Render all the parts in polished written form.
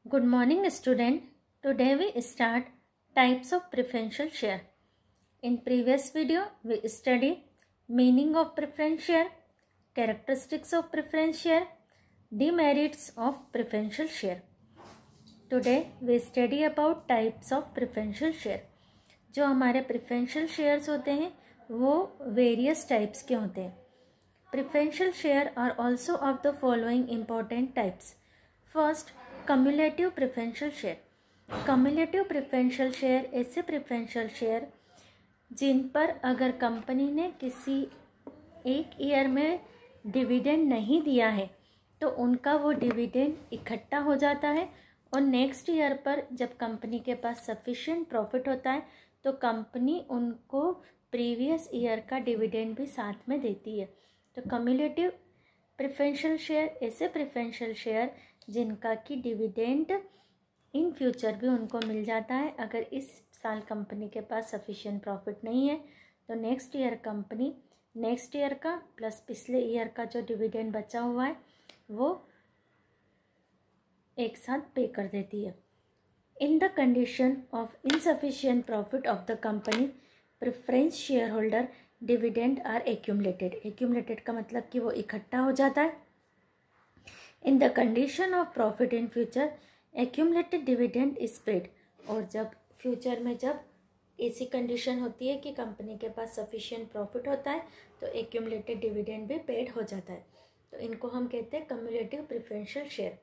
Good morning, student. Today we start types of preferential share. In previous video, we studied meaning of preference share, characteristics of preference share, demerits of preferential share. Today we study about types of preferential share. जो हमारे preferential shares होते हैं वो various types के होते हैं. Preferential share are also of the following important types. First, cumulative preferential share. Cumulative preferential share ऐसे preferential share जिन पर अगर कंपनी ने किसी एक ईयर में डिविडेंड नहीं दिया है तो उनका वो डिविडेंड इकट्ठा हो जाता है और नेक्स्ट ईयर पर जब कंपनी के पास सफिशिएंट प्रॉफिट होता है तो कंपनी उनको प्रीवियस ईयर का डिविडेंड भी साथ में देती है. तो कम्युलेटिव प्रेफरेंशियल शेयर ऐसे प्रेफरेंशियल शेयर जिनका कि डिविडेंड इन फ्यूचर भी उनको मिल जाता है. अगर इस साल कंपनी के पास सफिशिएंट प्रॉफिट नहीं है तो next year company next year का प्लस पिछले ईयर का जो डिविडेंड बचा हुआ है वो एक साथ पे कर देती है. In the condition of insufficient profit of the company preference shareholder dividend are accumulated. Accumulated का मतलब कि वो इकट्ठा हो जाता है. In the condition of profit in future accumulated dividend is paid. और जब फ्यूचर में जब ऐसी कंडीशन होती है कि कंपनी के पास सफिशिएंट प्रॉफिट होता है तो एक्यूमुलेटेड डिविडेंड भी पेड हो जाता है. तो इनको हम कहते हैं cumulative preferential share.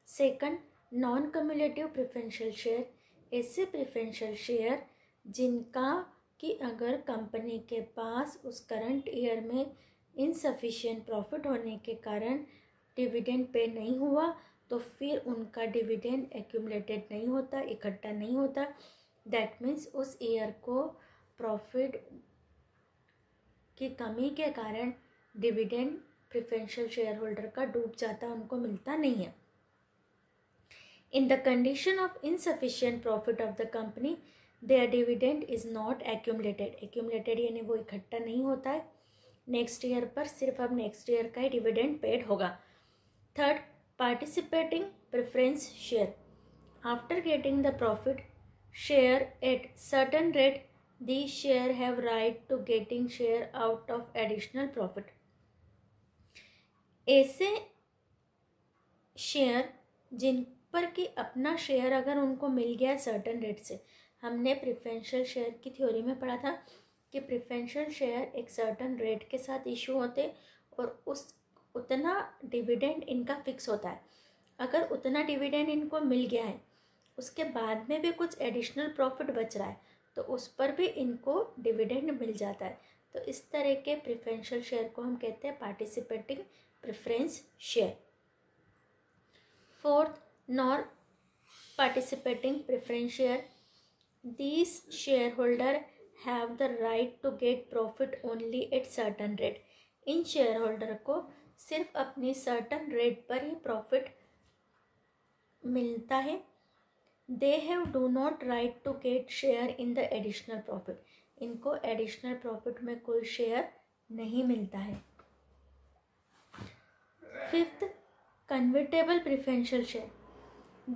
Second, non cumulative preferential share ऐसे प्रेफरेंशियल शेयर जिनका कि अगर कंपनी के पास उस करंट ईयर में इनसफिशिएंट प्रॉफिट होने के कारण डिविडेंड पे नहीं हुआ तो फिर उनका डिविडेंड एक्यूमुलेटेड नहीं होता, इकट्ठा नहीं होता. दैट मीन्स उस ईयर को प्रॉफिट की कमी के कारण डिविडेंड प्रेफरेंशियल शेयर होल्डर का डूब जाता, उनको मिलता नहीं है. In the condition of insufficient profit of the company their dividend is not accumulated. Accumulated यानी वो इकट्ठा नहीं होता है नेक्स्ट ईयर पर, सिर्फ अब नेक्स्ट ईयर का ही डिविडेंड पेड होगा. Third, participating preference share. After getting the profit share at certain rate the share have right to getting share out of additional profit. ऐसे शेयर जिन पर कि अपना शेयर अगर उनको मिल गया सर्टन रेट से. हमने प्रेफरेंशियल शेयर की थ्योरी में पढ़ा था कि प्रेफरेंशियल शेयर एक सर्टन रेट के साथ इशू होते और उतना डिविडेंड इनका फिक्स होता है. अगर उतना डिविडेंड इनको मिल गया है उसके बाद में भी कुछ एडिशनल प्रॉफिट बच रहा है तो उस पर भी इनको डिविडेंड मिल जाता है. तो इस तरह के प्रेफरेंशियल शेयर को हम कहते हैं participating preference share. Fourth, non participating preference share. These shareholder have the right to get profit only at certain rate. In shareholder को सिर्फ अपनी certain rate पर ही profit मिलता है. They have do not right to get share in the additional profit. इनको additional profit में कोई share नहीं मिलता है. Fifth, convertible preferential share.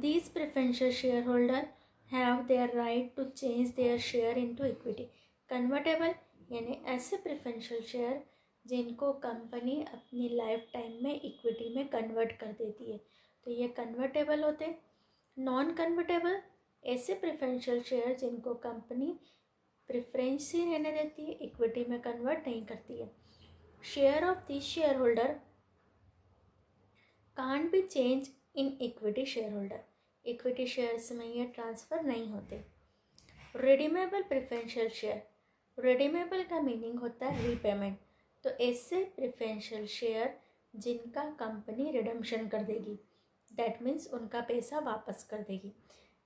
These preferential shareholder have their right to change their share into equity. Convertible यानी ऐसे preferential share जिनको company अपनी लाइफ टाइम में इक्विटी में कन्वर्ट कर देती है तो ये कन्वर्टेबल होते हैं. नॉन कन्वर्टेबल ऐसे प्रेफरेंशियल शेयर जिनको कंपनी प्रेफरेंस ही रहने देती है, इक्विटी में कन्वर्ट नहीं करती है. Share of this share holder can't be change in equity share holder. Equity shares में ये ट्रांसफ़र नहीं होते. Redeemable preferential share. रिडीमेबल का मीनिंग होता है रीपेमेंट. तो ऐसे प्रेफरेंशियल शेयर जिनका कंपनी रिडम्पशन कर देगी, दैट मीन्स उनका पैसा वापस कर देगी.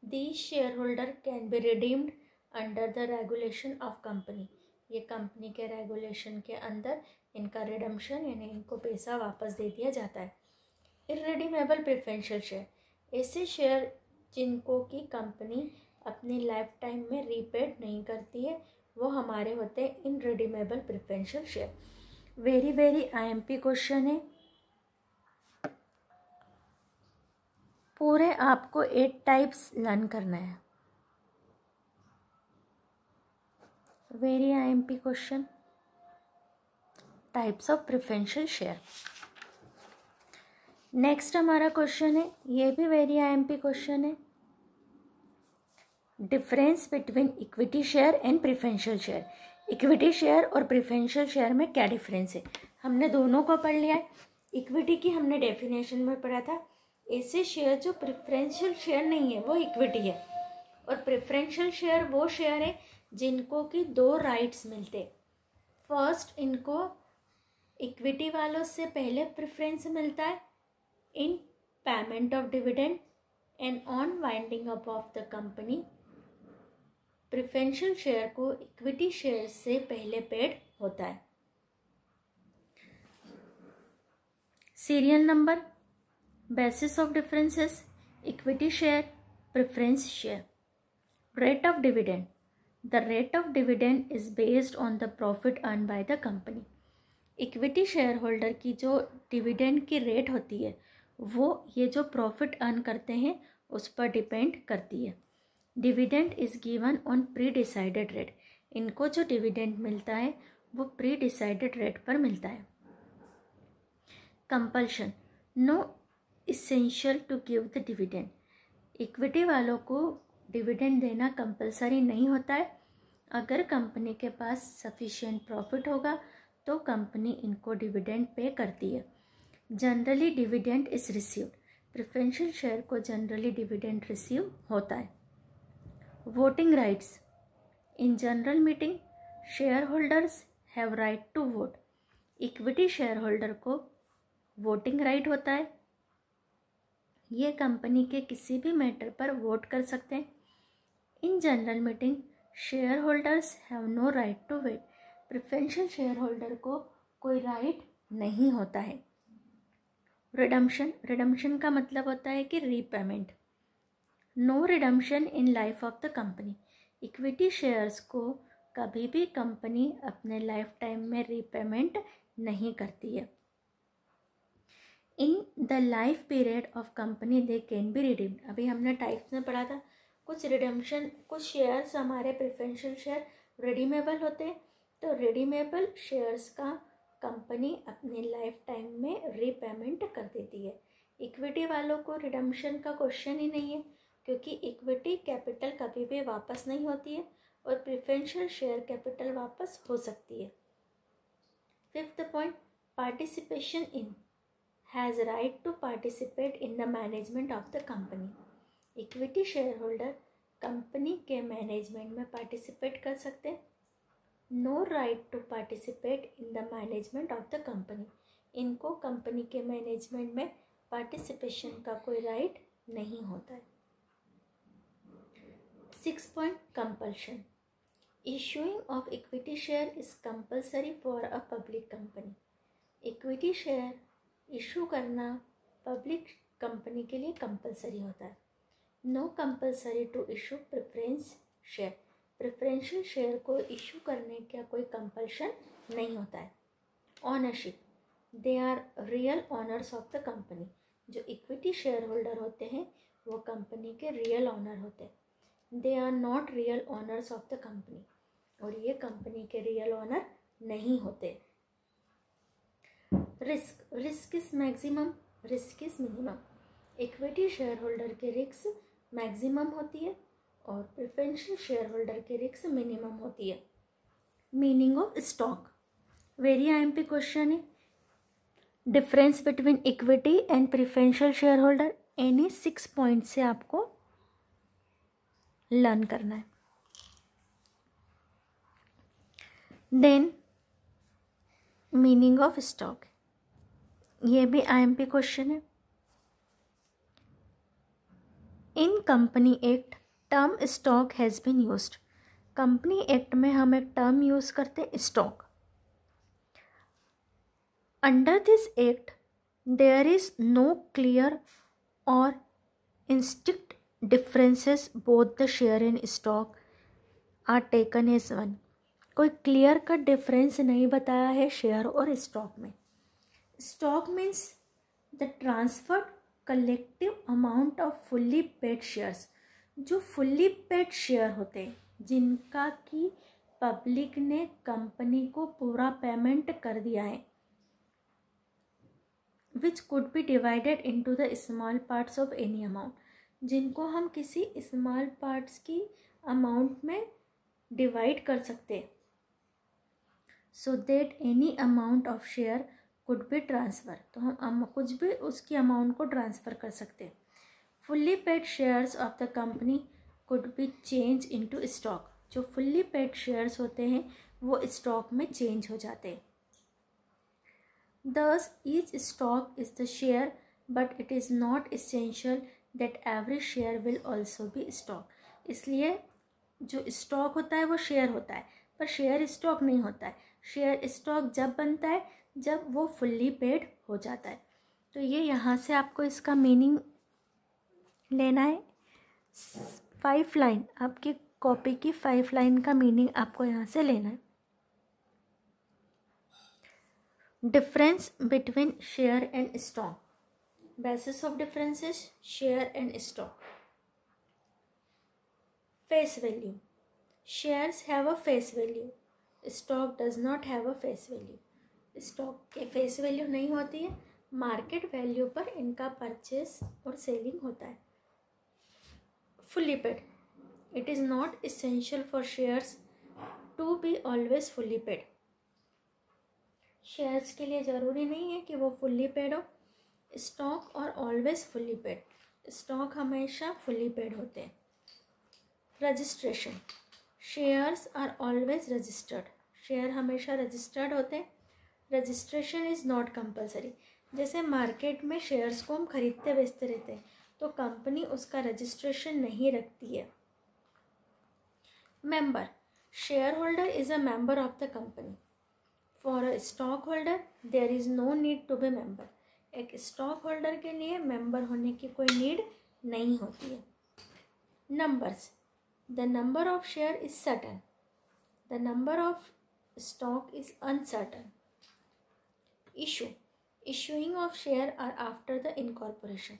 These share holder can be redeemed under the regulation of company. ये कंपनी के रेगुलेशन के अंदर इनका रिडम्पशन यानी इनको पैसा वापस दे दिया जाता है. इररिडीमेबल प्रेफरेंशियल शेयर ऐसे शेयर जिनको कि कंपनी अपनी लाइफ टाइम में रीपेड नहीं करती है वो हमारे होते हैं irredeemable preferential share. Very IMP question है. पूरे आपको 8 टाइप्स लर्न करना है। Very IMP question, types of preferential share. Next हमारा क्वेश्चन है, ये भी वेरी IMP क्वेश्चन है, difference between equity share and preferential share. Equity share और प्रेफरेंशियल शेयर में क्या डिफरेंस है, हमने दोनों को पढ़ लिया है। इक्विटी की हमने डेफिनेशन में पढ़ा था, ऐसे शेयर जो प्रेफरेंशियल शेयर नहीं है वो इक्विटी है, और प्रेफरेंशियल शेयर वो शेयर है जिनको कि 2 राइट्स मिलते। फर्स्ट, इनको इक्विटी वालों से पहले प्रेफरेंस मिलता है इन payment of dividend and on winding up of the company. Preferential share को इक्विटी शेयर से पहले पेड होता है। Serial number, basis of differences, equity share, preference share. Rate of dividend, the rate of dividend is based on the profit earn by the company. Equity share holder की जो dividend की rate होती है वो ये जो प्रॉफिट अर्न करते हैं उस पर डिपेंड करती है। Dividend is given on pre decided rate, इनको जो डिविडेंड मिलता है वो प्री डिसाइडेड रेट पर मिलता है। Compulsion, no essential to give the dividend, equity वालों को डिविडेंड देना कंपलसरी नहीं होता है। अगर कंपनी के पास सफिशिएंट प्रॉफिट होगा तो कंपनी इनको डिविडेंड पे करती है। Generally dividend is received, preferential share को जनरली डिविडेंड रिसीव होता है। Voting rights, in general meeting shareholders have right to vote, equity shareholder को वोटिंग राइट होता है, ये कंपनी के किसी भी मैटर पर वोट कर सकते हैं। In general meeting shareholders have no right to wait, preferential share holder को कोई राइट नहीं होता है। रिडम्पशन, रिडम्पशन का मतलब होता है कि repayment. No redemption in life of the company, equity shares को कभी भी कंपनी अपने लाइफ टाइम में रीपेमेंट नहीं करती है। In the life period of company they can be redeemed, अभी हमने टाइप्स में पढ़ा था, कुछ रिडम्पशन, कुछ शेयर्स हमारे प्रेफरेंशियल शेयर रिडीमेबल होते हैं, तो रिडीमेबल शेयर्स का कंपनी अपने लाइफ टाइम में रीपेमेंट कर देती है। इक्विटी वालों को रिडम्पशन का क्वेश्चन ही नहीं है, क्योंकि इक्विटी कैपिटल कभी भी वापस नहीं होती है और प्रेफरेंशियल शेयर कैपिटल वापस हो सकती है। Fifth point, participation in, has right to participate in the management of the company, equity shareholder company के मैनेजमेंट में पार्टिसिपेट कर सकते हैं। No right to participate in the management of the company, इनको कंपनी के management में participation का कोई राइट नहीं होता है। 6 point, compulsion, issuing of equity share is compulsory for a public company, equity share issue करना पब्लिक कंपनी के लिए कंपलसरी होता है। No compulsory to issue preference share, preferential share को इशू करने का कोई कंपल्शन नहीं होता है। Ownership, they are real owners of the company, जो इक्विटी शेयर होल्डर होते हैं वो कंपनी के रियल ऑनर होते हैं। They are not real owners of the company, और ये कंपनी के रियल ऑनर नहीं होते। Risk, risk is maximum, risk is minimum, equity share holder की रिस्क मैक्सिमम होती है और प्रेफरेंशियल शेयर होल्डर की रिस्क मिनिमम होती है। Meaning of stock, very IMP question है, difference between equity and preferential share holder, any 6 point से आपको लर्न करना है। देन मीनिंग ऑफ स्टॉक, ये भी IMP क्वेश्चन है। In company act term stock has been used, company act में हम एक टर्म यूज़ करते हैं stock. Under this act there is no clear और distinct differences, both the share in stock are taken as one, कोई clear cut difference नहीं बताया है शेयर और स्टॉक में। Stock means the transfer collective amount of fully paid shares, जो fully paid share होते हैं जिनका कि पब्लिक ने कंपनी को पूरा पेमेंट कर दिया है, which could be divided into the small parts of any amount, जिनको हम किसी स्मॉल पार्ट्स की अमाउंट में डिवाइड कर सकते, so that any amount of share could be transfer, तो हम कुछ भी उसकी अमाउंट को ट्रांसफ़र कर सकते। Fully paid shares of the company could be change into stock, जो फुल्ली पेड शेयर्स होते हैं वो स्टॉक में चेंज हो जाते हैं। Thus, each stock is the share, but it is not essential that every share will also be stock. इसलिए जो स्टॉक होता है वो शेयर होता है, पर शेयर स्टॉक नहीं होता है। शेयर स्टॉक जब बनता है जब वो फुल्ली पेड हो जाता है। तो ये यहाँ से आपको इसका मीनिंग लेना है। 5 लाइन, आपकी कॉपी की 5 लाइन का मीनिंग आपको यहाँ से लेना है। Difference between share and stock. Basis of differences: share and stock. Face value. Shares have a face value. Stock does not have a face value. Stock के face value नहीं होती है, मार्केट वैल्यू पर इनका परचेस और selling होता है। Fully paid. It is not essential for shares to be always fully paid. Shares के लिए ज़रूरी नहीं है कि वो फुल्ली पेड हो। स्टॉक और ऑलवेज फुल्ली पेड, स्टॉक हमेशा फुल्ली पेड होते हैं। Registration, shares are always registered, share हमेशा रजिस्टर्ड होते हैं। रजिस्ट्रेशन इज़ नॉट कंपलसरी, जैसे मार्केट में शेयर्स को हम खरीदते बेचते रहते हैं तो कंपनी उसका रजिस्ट्रेशन नहीं रखती है। Member, shareholder is a member of the company. For a stockholder there is no need to be member, एक स्टॉक होल्डर के लिए मेंबर होने की कोई नीड नहीं होती है। Numbers, the number of share is certain, the number of stock is uncertain. Issue, issuing of share are after the incorporation,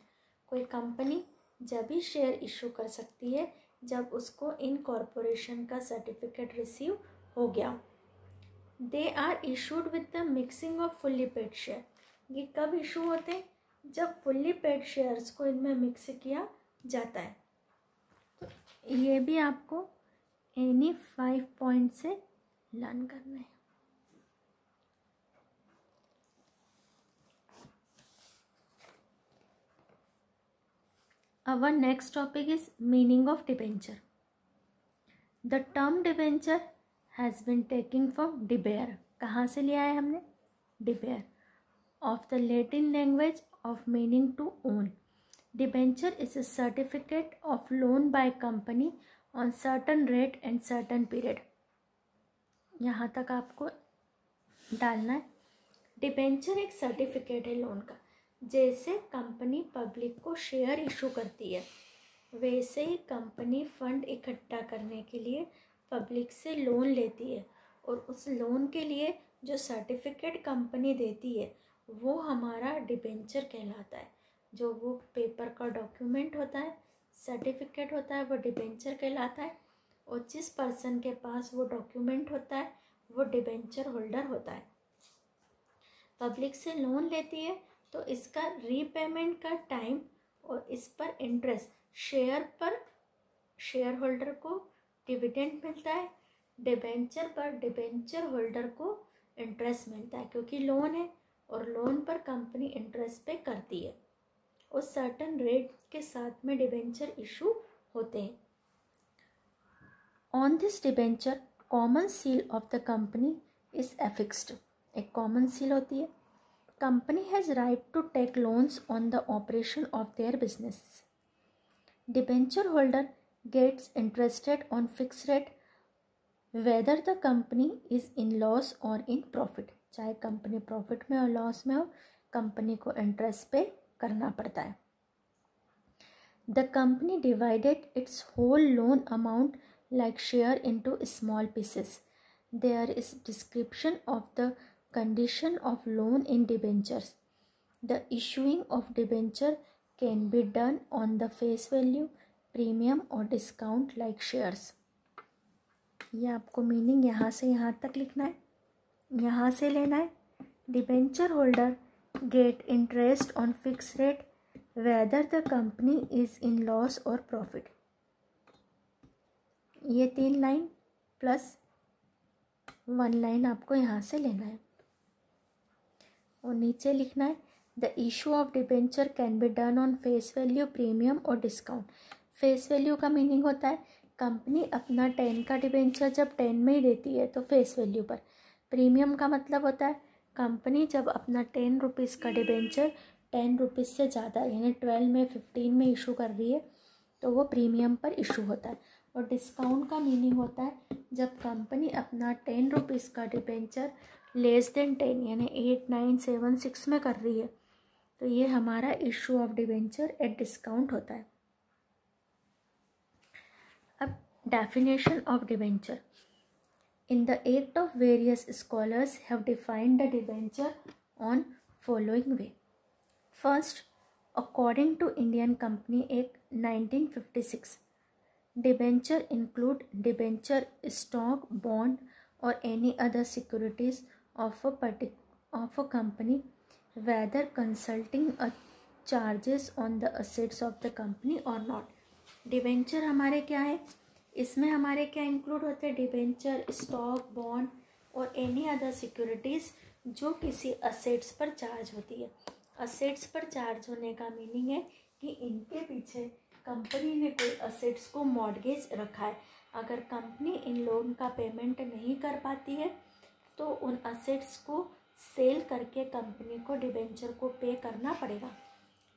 कोई कंपनी जब भी शेयर इशू कर सकती है जब उसको इनकॉर्पोरेशन का सर्टिफिकेट रिसीव हो गया। They are issued with the mixing of fully paid share, ये कब इशू होते हैं? जब फुल्ली पेड शेयर्स को इनमें मिक्स किया जाता है। तो ये भी आपको एनी 5 पॉइंट से लर्न करना है। Our next topic is meaning of debenture. The term debenture has been taken from deber. कहाँ से लिया है हमने? deber, of the Latin language of meaning to own. Debenture is a certificate of loan by company on certain rate and certain period. यहाँ तक आपको डालना है। डिबेंचर एक सर्टिफिकेट है लोन का, जैसे कंपनी पब्लिक को शेयर इशू करती है वैसे ही कंपनी फंड इकट्ठा करने के लिए पब्लिक से लोन लेती है, और उस लोन के लिए जो सर्टिफिकेट कंपनी देती है वो हमारा डिबेंचर कहलाता है। जो वो पेपर का डॉक्यूमेंट होता है, सर्टिफिकेट होता है, वो डिबेंचर कहलाता है, और जिस पर्सन के पास वो डॉक्यूमेंट होता है वो डिबेंचर होल्डर होता है। पब्लिक से लोन लेती है तो इसका रीपेमेंट का टाइम और इस पर इंटरेस्ट, शेयर पर शेयर होल्डर को डिविडेंड मिलता है, डिबेंचर पर डिबेंचर होल्डर को इंटरेस्ट मिलता है, क्योंकि लोन है और लोन पर कंपनी इंटरेस्ट पे करती है और सर्टन रेट के साथ में डिबेंचर इशू होते हैं। On this debenture common seal of the company is affixed, एक कॉमन सील होती है। Company has right to take loans on the operation of their business. Debenture holder gets interested on fix rate whether the company is in loss और in profit, चाहे company profit में और loss में हो, company को interest पे करना पड़ता है। The company divided its whole loan amount like share into small pieces. There is description of the condition of loan in debentures. The issuing of debenture can be done on the face value, premium और discount like shares. ये आपको meaning यहाँ से यहाँ तक लिखना है, यहाँ से लेना है। Debenture holder get interest on fix rate whether the company is in loss और प्रॉफिट। ये 3 लाइन प्लस 1 लाइन आपको यहाँ से लेना है और नीचे लिखना है the issue of debenture can be done on face value, premium और डिस्काउंट। फेस वैल्यू का मीनिंग होता है कंपनी अपना 10 का डिबेंचर जब 10 में ही देती है तो फेस वैल्यू पर। प्रीमियम का मतलब होता है कंपनी जब अपना 10 रुपीज़ का डिबेंचर 10 रुपीज़ से ज़्यादा यानी 12 में 15 में इशू कर रही है तो वो प्रीमियम पर इशू होता है। और डिस्काउंट का मीनिंग होता है जब कंपनी अपना 10 रुपीज़ का डिबेंचर लेस देन 10 यानी 8, 9, 7, 6 में कर रही है तो ये हमारा issue of debenture at discount होता है। अब definition of debenture. In the act of various scholars have defined the debenture on following way. First, according to Indian Company Act 1956, debenture include debenture, stock, bond or any other securities of a company, whether consulting a charges on the assets of the company or not. Debenture हमारे क्या है, इसमें हमारे क्या include होते हैं, debenture, stock, bond और any other securities जो किसी असेट्स पर चार्ज होती है। असेट्स पर चार्ज होने का मीनिंग है कि इनके पीछे कंपनी ने कोई असेट्स को मॉर्गेज रखा है। अगर कंपनी इन लोन का पेमेंट नहीं कर पाती है तो उन असेट्स को सेल करके कंपनी को डिबेंचर को पे करना पड़ेगा।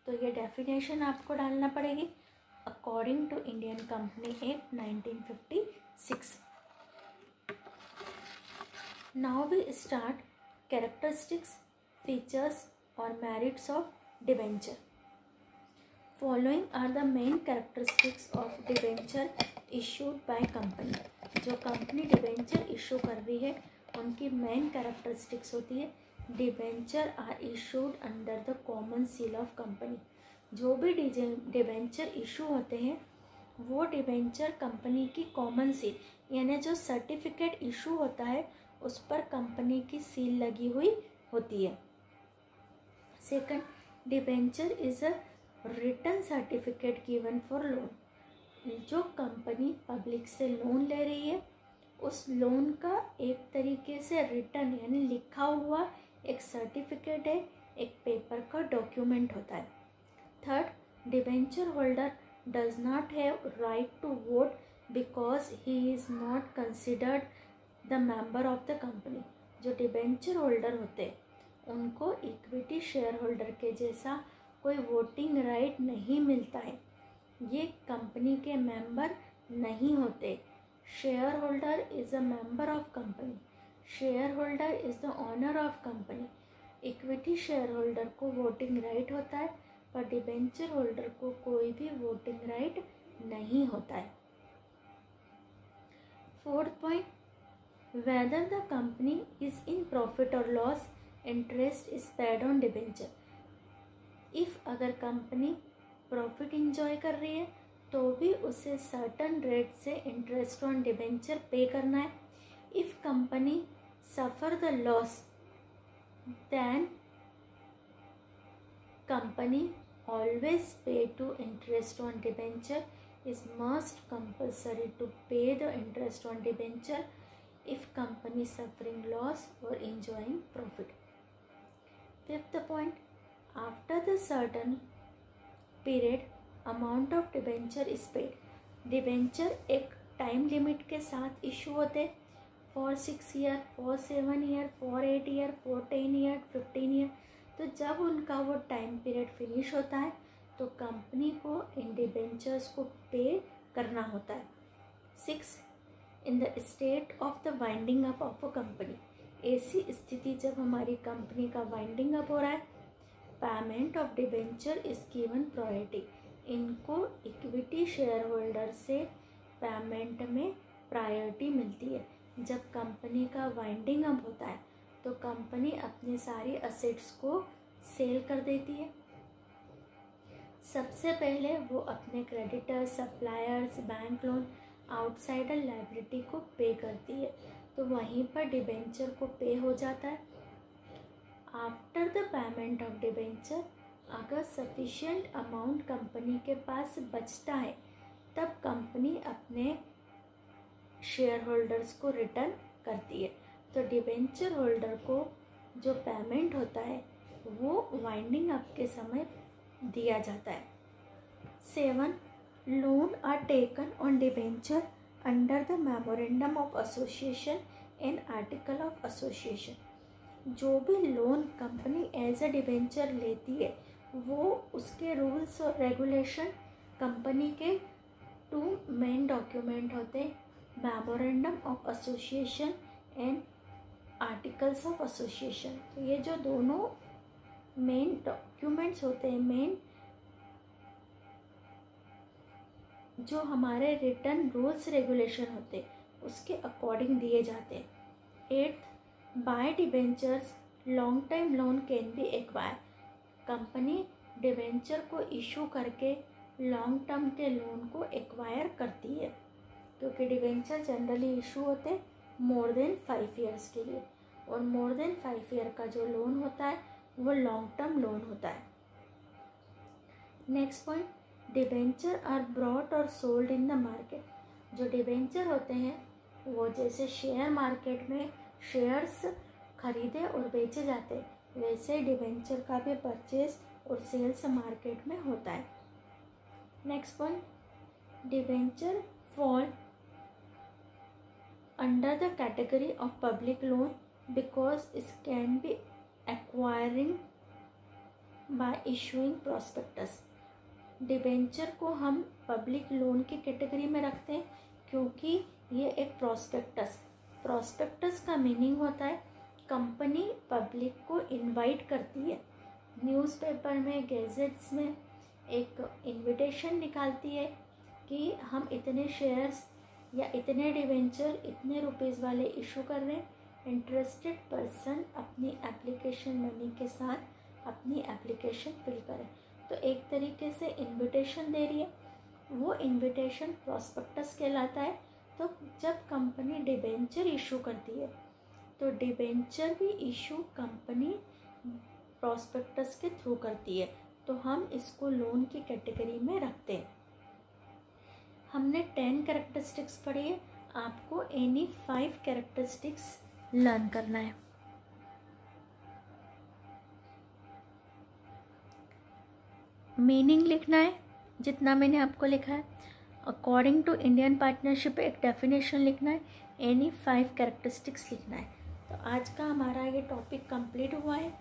तो ये डेफिनेशन आपको डालना पड़ेगी according to Indian Company Act 1956. Now we start characteristics, features or merits of debenture. Following are the main characteristics of debenture issued by company. जो कंपनी डिबेंचर इशू कर रही है उनकी मेन कैरेक्टरिस्टिक्स होती है debenture are issued under the common seal of company. जो भी debenture issue होते हैं वो डिबेंचर कंपनी की कॉमन सील यानी जो सर्टिफिकेट इशू होता है उस पर कंपनी की सील लगी हुई होती है। Second, debenture is a written certificate given for loan. जो कंपनी पब्लिक से लोन ले रही है उस लोन का एक तरीके से रिटन यानी लिखा हुआ एक सर्टिफिकेट है, एक पेपर का डॉक्यूमेंट होता है। Third, debenture holder does not have right to vote because he is not considered the member of the company. जो डिबेंचर होल्डर होते हैं उनको इक्विटी शेयर होल्डर के जैसा कोई वोटिंग राइट नहीं मिलता है, ये कंपनी के मेंबर नहीं होते। Shareholder is a member of company, shareholder is the owner of company. Equity shareholder को वोटिंग राइट होता है पर डिबेंचर होल्डर को कोई भी वोटिंग राइट नहीं होता है। Fourth point, whether the company is in profit और loss interest is paid on debenture. If अगर कंपनी प्रॉफिट इंजॉय कर रही है तो भी उसे सर्टन रेट से इंटरेस्ट ऑन डिबेंचर पे करना है। If company suffer the loss then company always pay to interest on debenture is must compulsory to pay the interest on debenture if company suffering loss or enjoying profit. Fifth point, after the certain period amount of debenture is paid. debenture एक time limit के साथ issue होते for 6 year, for 7 year, for 8 year, for 10 year, 15 year। तो जब उनका वो time period finish होता है तो कंपनी को इन डिबेंचर्स को पे करना होता है। 6, in the state of the winding up of a company. ऐसी स्थिति जब हमारी कंपनी का वाइंडिंग अप हो रहा है, payment of debenture is given priority. इनको इक्विटी शेयर होल्डर से पेमेंट में प्रायोरिटी मिलती है। जब कंपनी का वाइंडिंग अप होता है तो कंपनी अपने सारे असेट्स को सेल कर देती है। सबसे पहले वो अपने creditors, suppliers, bank loan, outsider liability को पे करती है, तो वहीं पर डिबेंचर को पे हो जाता है। After the payment of debenture, अगर सफिशिएंट अमाउंट कंपनी के पास बचता है तब कंपनी अपने शेयर होल्डर्स को रिटर्न करती है। तो डिबेंचर होल्डर को जो पेमेंट होता है वो वाइंडिंग अप के समय दिया जाता है। 7. Loan are taken on debenture under the memorandum of association and article of association. जो भी loan company as a debenture लेती है वो उसके रूल्स और रेगुलेशन कंपनी के 2 मेन डॉक्यूमेंट होते हैं, memorandum of association and articles of association. तो ये जो दोनों मेन डॉक्यूमेंट्स होते हैं, मेन जो हमारे रिटर्न रूल्स रेगुलेशन होते हैं उसके अकॉर्डिंग दिए जाते हैं। 8. By debentures long time loan can be acquire. Company debenture को इशू करके लॉन्ग टर्म के लोन को एक्वायर करती है, क्योंकि डिबेंचर जनरली इशू होते मोर देन 5 ईयर्स के लिए, और मोर देन 5 ईयर का जो लोन होता है वो लॉन्ग टर्म लोन होता है। Next point, debenture are brought और सोल्ड इन द मार्केट। जो डिबेंचर होते हैं वो जैसे शेयर मार्केट में शेयर्स खरीदे और बेचे जाते हैं, वैसे डिबेंचर का भी परचेज और सेल्स मार्केट में होता है। Next point, debenture fall under the category of public loan because it can be acquiring bye issuing prospectus. Debenture को हम पब्लिक लोन की कैटेगरी में रखते हैं क्योंकि ये एक प्रॉस्पेक्टस का मीनिंग होता है कंपनी पब्लिक को इनवाइट करती है, न्यूज़पेपर में, गैजेट्स में एक इनविटेशन निकालती है कि हम इतने शेयर्स या इतने डिबेंचर इतने रुपीज़ वाले इशू कर रहे हैं, इंटरेस्टेड पर्सन अपनी एप्लीकेशन मनी के साथ अपनी एप्लीकेशन फिल करें। तो एक तरीके से इनविटेशन दे रही है, वो इनविटेशन प्रॉस्पेक्टस कहलाता है। तो जब कंपनी डिबेंचर इशू करती है तो डिबेंचर भी इशू कंपनी प्रॉस्पेक्टस के थ्रू करती है, तो हम इसको लोन की कैटेगरी में रखते हैं। हमने 10 कैरेक्टरिस्टिक्स पढ़ी है, आपको एनी 5 कैरेक्टरिस्टिक्स लर्न करना है। मीनिंग लिखना है जितना मैंने आपको लिखा है। अकॉर्डिंग टू इंडियन पार्टनरशिप एक डेफिनेशन लिखना है, एनी 5 कैरेक्टरिस्टिक्स लिखना है। तो आज का हमारा ये टॉपिक कंप्लीट हुआ है।